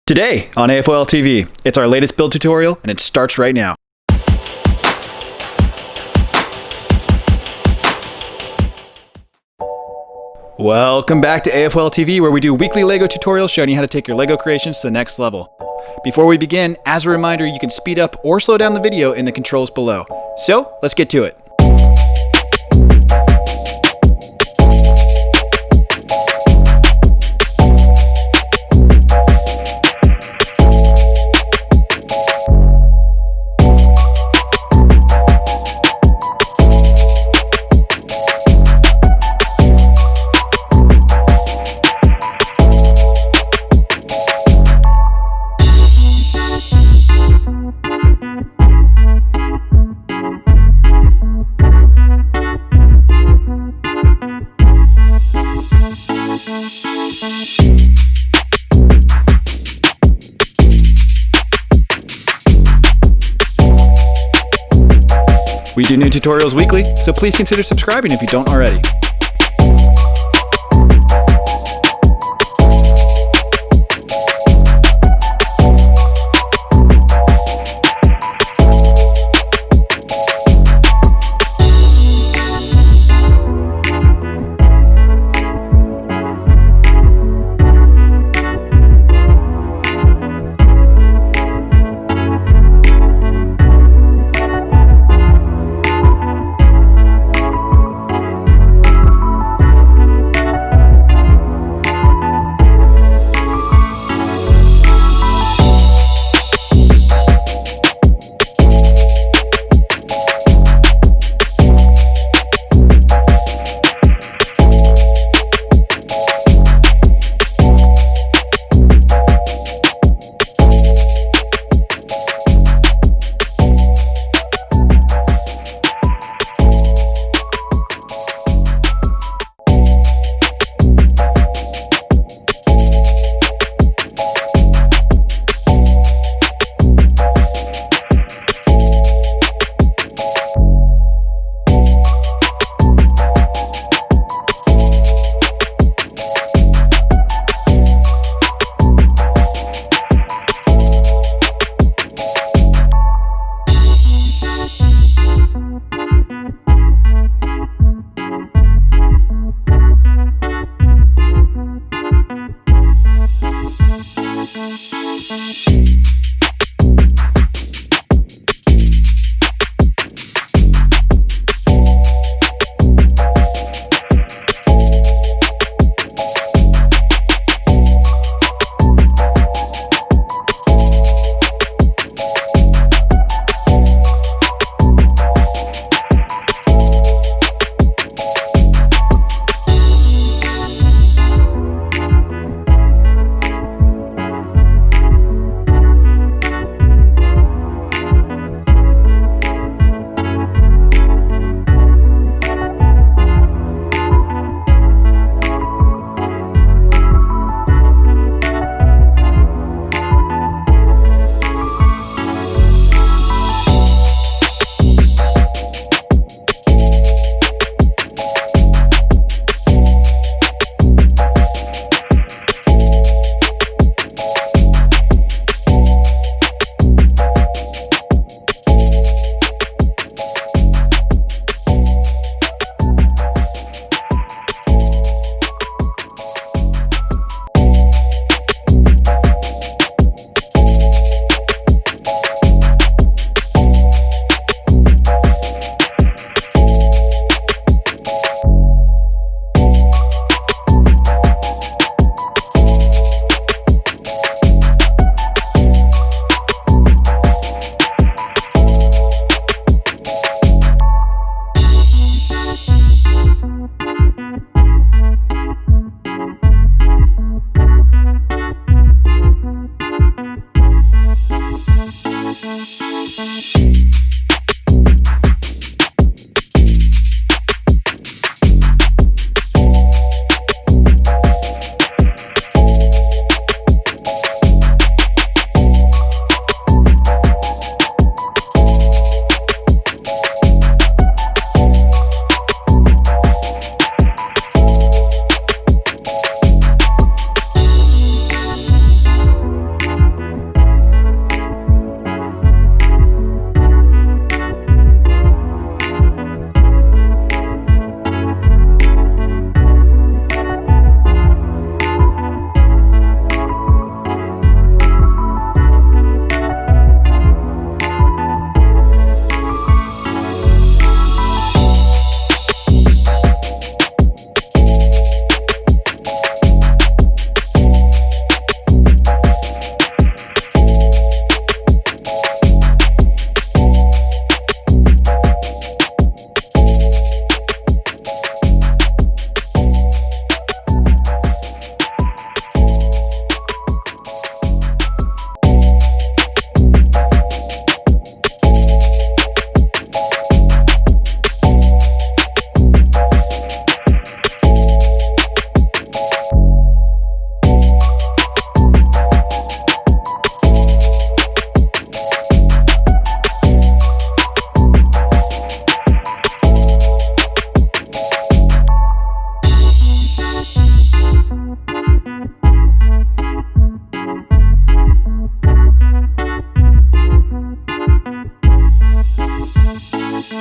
Today on AFOL TV, it's our latest build tutorial and it starts right now. Welcome back to AFOL TV, where we do weekly LEGO tutorials showing you how to take your LEGO creations to the next level. Before we begin, as a reminder, you can speed up or slow down the video in the controls below. So, let's get to it. We do new tutorials weekly, so please consider subscribing if you don't already.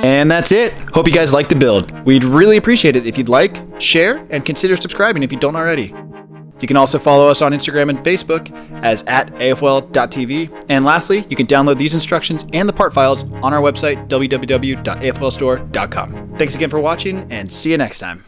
And that's it. Hope you guys liked the build. We'd really appreciate it if you'd like, share, and consider subscribing if you don't already. You can also follow us on Instagram and Facebook as @afol.tv. And lastly, you can download these instructions and the part files on our website, www.afolstore.com. Thanks again for watching, and see you next time.